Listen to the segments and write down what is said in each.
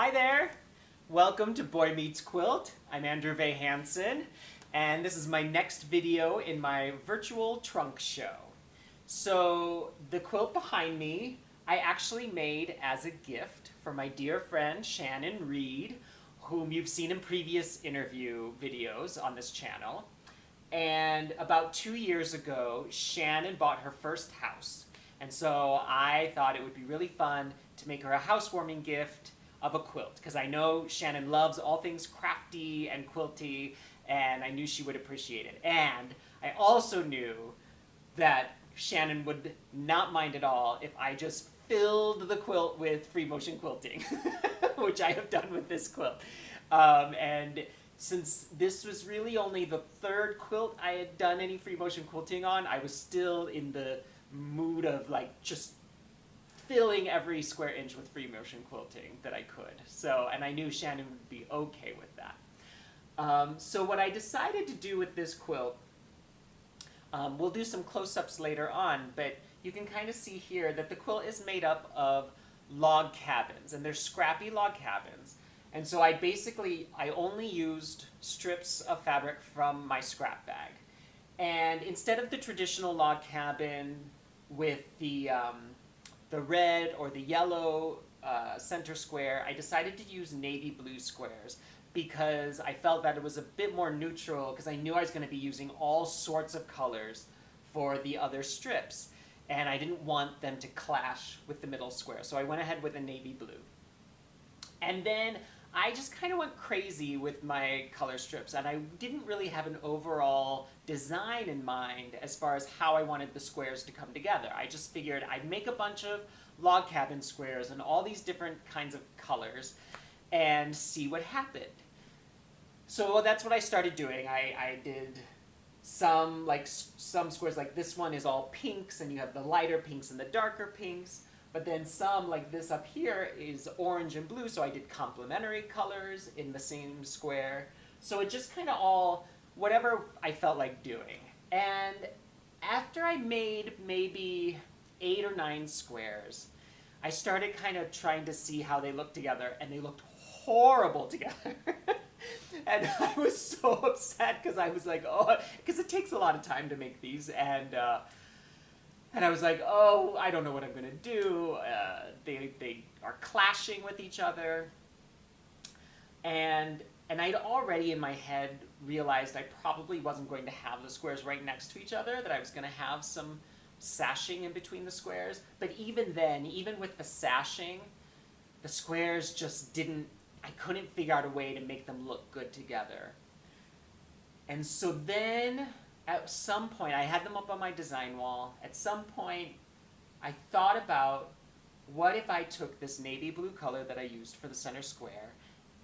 Hi there! Welcome to Boy Meets Quilt. I'm Andrew V. Hansen, and this is my next video in my virtual trunk show. So, the quilt behind me, I actually made as a gift for my dear friend Shannon Reed, whom you've seen in previous interview videos on this channel. And about 2 years ago, Shannon bought her first house. And so I thought it would be really fun to make her a housewarming gift of a quilt, because I know Shannon loves all things crafty and quilty, and I knew she would appreciate it. And I also knew that Shannon would not mind at all if I just filled the quilt with free motion quilting, which I have done with this quilt. And since this was really only the third quilt I had done any free motion quilting on, I was still in the mood of like just filling every square inch with free motion quilting that I could. So, and I knew Shannon would be okay with that. So what I decided to do with this quilt, we'll do some close-ups later on, but you can kind of see here that the quilt is made up of log cabins, and they're scrappy log cabins. And so I only used strips of fabric from my scrap bag. And instead of the traditional log cabin with the red or the yellow center square, I decided to use navy blue squares because I felt that it was a bit more neutral, because I knew I was going to be using all sorts of colors for the other strips, and I didn't want them to clash with the middle square. So I went ahead with a navy blue. And then I just kind of went crazy with my color strips, and I didn't really have an overall design in mind as far as how I wanted the squares to come together. I just figured I'd make a bunch of log cabin squares in all these different kinds of colors and see what happened. So that's what I started doing. I did some squares, like this one is all pinks, and you have the lighter pinks and the darker pinks. But then some, like this up here, is orange and blue, so I did complementary colors in the same square. So it just kind of all, whatever I felt like doing. And after I made maybe 8 or 9 squares, I started kind of trying to see how they looked together, and they looked horrible together. And I was so upset, because I was like, oh, because it takes a lot of time to make these, and I was like, oh, I don't know what I'm going to do. They are clashing with each other. And I'd already in my head realized I probably wasn't going to have the squares right next to each other, that I was going to have some sashing in between the squares. But even then, even with the sashing, the squares just didn't, I couldn't figure out a way to make them look good together. And so then, at some point, I had them up on my design wall. At some point, I thought about, what if I took this navy blue color that I used for the center square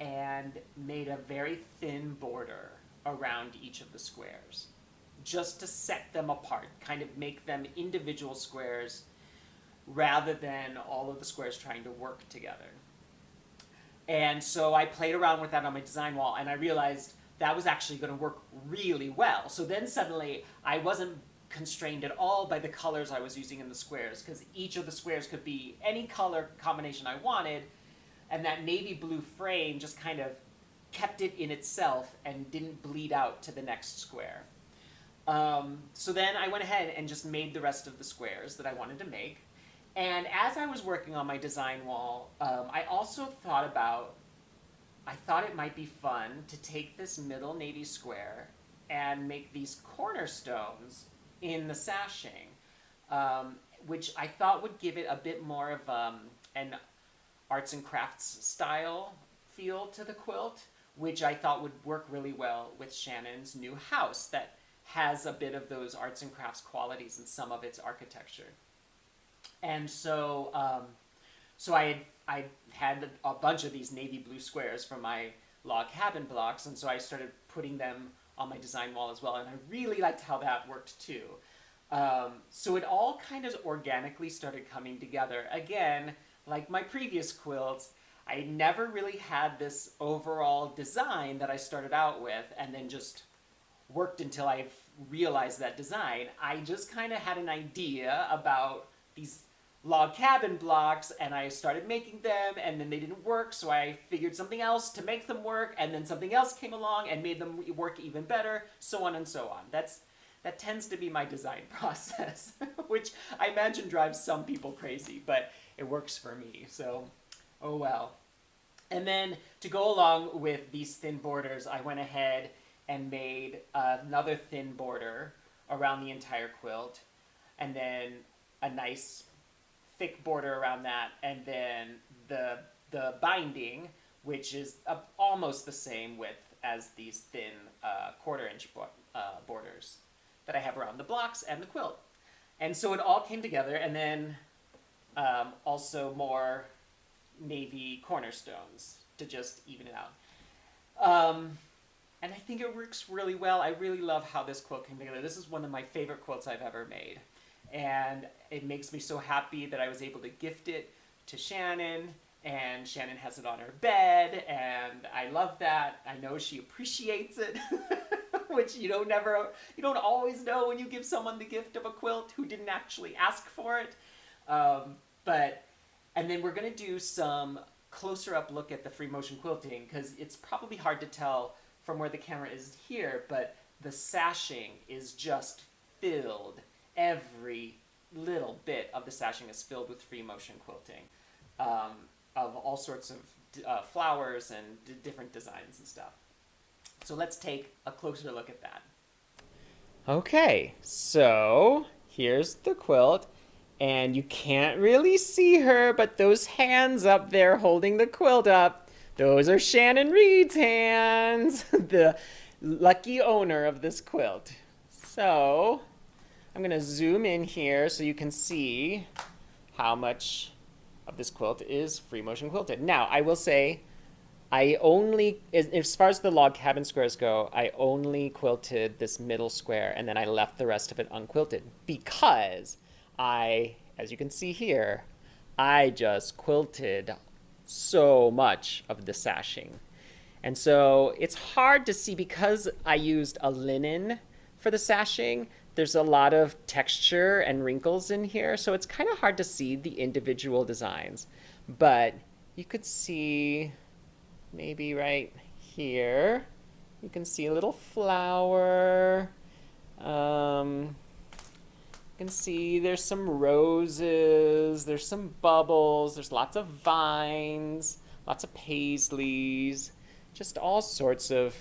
and made a very thin border around each of the squares, just to set them apart, kind of make them individual squares rather than all of the squares trying to work together. And so I played around with that on my design wall, and I realized that was actually going to work really well. So then suddenly I wasn't constrained at all by the colors I was using in the squares, because each of the squares could be any color combination I wanted, and that navy blue frame just kind of kept it in itself and didn't bleed out to the next square. So then I went ahead and just made the rest of the squares that I wanted to make. And as I was working on my design wall, I also thought about, I thought it might be fun to take this middle navy square and make these cornerstones in the sashing, which I thought would give it a bit more of an arts and crafts style feel to the quilt, which I thought would work really well with Shannon's new house that has a bit of those arts and crafts qualities in some of its architecture. And so, I had a bunch of these navy blue squares from my log cabin blocks, and so I started putting them on my design wall as well, and I really liked how that worked too. So it all kind of organically started coming together. Again, like my previous quilts, I never really had this overall design that I started out with and then just worked until I realized that design. I just kind of had an idea about these log cabin blocks, and I started making them, and then they didn't work, so I figured something else to make them work, and then something else came along and made them work even better, so on and so on. That tends to be my design process, which I imagine drives some people crazy, but it works for me, so oh well. And then to go along with these thin borders, I went ahead and made another thin border around the entire quilt, and then a nice thick border around that, and then the binding, which is almost the same width as these thin 1/4 inch borders that I have around the blocks and the quilt. And so it all came together, and then also more navy cornerstones to just even it out. And I think it works really well. I really love how this quilt came together. This is one of my favorite quilts I've ever made. And it makes me so happy that I was able to gift it to Shannon, and Shannon has it on her bed, and I love that. I know she appreciates it, which you don't always know when you give someone the gift of a quilt who didn't actually ask for it. And then we're gonna do some closer up look at the free motion quilting, because it's probably hard to tell from where the camera is here, but the sashing is just filled. Every little bit of the sashing is filled with free motion quilting of all sorts of flowers and different designs and stuff. So let's take a closer look at that. Okay, so here's the quilt, and you can't really see her, but those hands up there holding the quilt up, those are Shannon Reed's hands, the lucky owner of this quilt. So I'm going to zoom in here so you can see how much of this quilt is free motion quilted. Now, I will say, as far as the log cabin squares go, I only quilted this middle square, and then I left the rest of it unquilted because as you can see here, I just quilted so much of the sashing. And so it's hard to see because I used a linen for the sashing. There's a lot of texture and wrinkles in here, so it's kind of hard to see the individual designs. But you could see maybe right here, you can see a little flower. You can see there's some roses, there's some bubbles, there's lots of vines, lots of paisleys, just all sorts of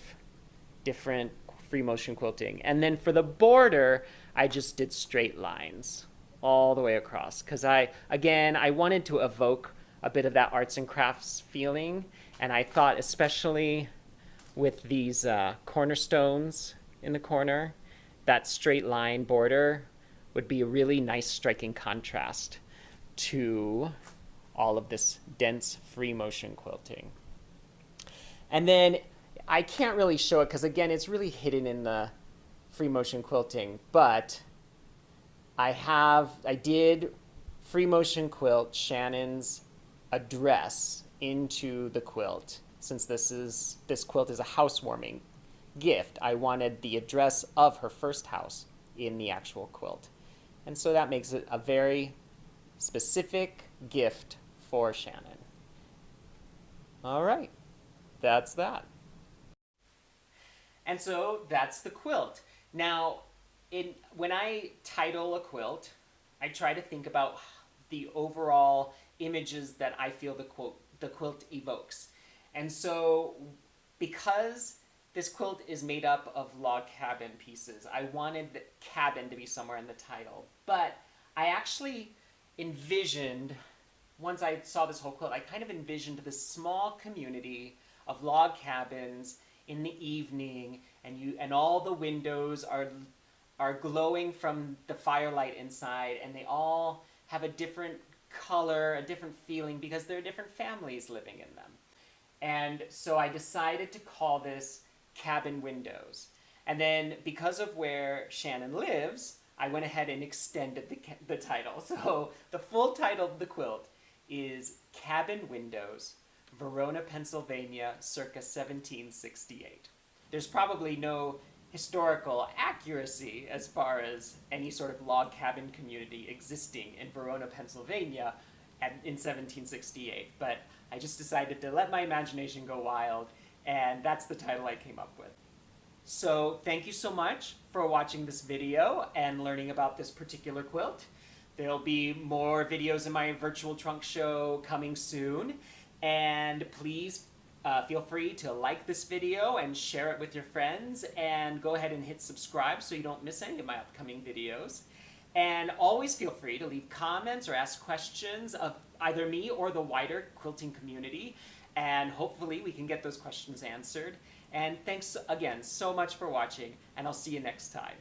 different free motion quilting. And then for the border, I just did straight lines all the way across because I wanted to evoke a bit of that arts and crafts feeling, and I thought especially with these cornerstones in the corner, that straight line border would be a really nice striking contrast to all of this dense free motion quilting. And then I can't really show it because, again, it's really hidden in the free motion quilting, but I did free motion quilt Shannon's address into the quilt. Since this quilt is a housewarming gift, I wanted the address of her first house in the actual quilt. And so that makes it a very specific gift for Shannon. All right, that's that. And so that's the quilt. Now, when I title a quilt, I try to think about the overall images that I feel the quilt evokes. And so because this quilt is made up of log cabin pieces, I wanted the cabin to be somewhere in the title. But I actually envisioned, once I saw this whole quilt, I kind of envisioned this small community of log cabins in the evening, and all the windows are glowing from the firelight inside, and they all have a different color, a different feeling, because there are different families living in them. And so I decided to call this Cabin Windows. And then because of where Shannon lives, I went ahead and extended the title. So the full title of the quilt is Cabin Windows, Verona, Pennsylvania, circa 1768. There's probably no historical accuracy as far as any sort of log cabin community existing in Verona, Pennsylvania in 1768. But I just decided to let my imagination go wild, and that's the title I came up with. So thank you so much for watching this video and learning about this particular quilt. There'll be more videos in my virtual trunk show coming soon, and please feel free to like this video and share it with your friends, and go ahead and hit subscribe so you don't miss any of my upcoming videos. And always feel free to leave comments or ask questions of either me or the wider quilting community, and hopefully we can get those questions answered. And thanks again so much for watching, and I'll see you next time.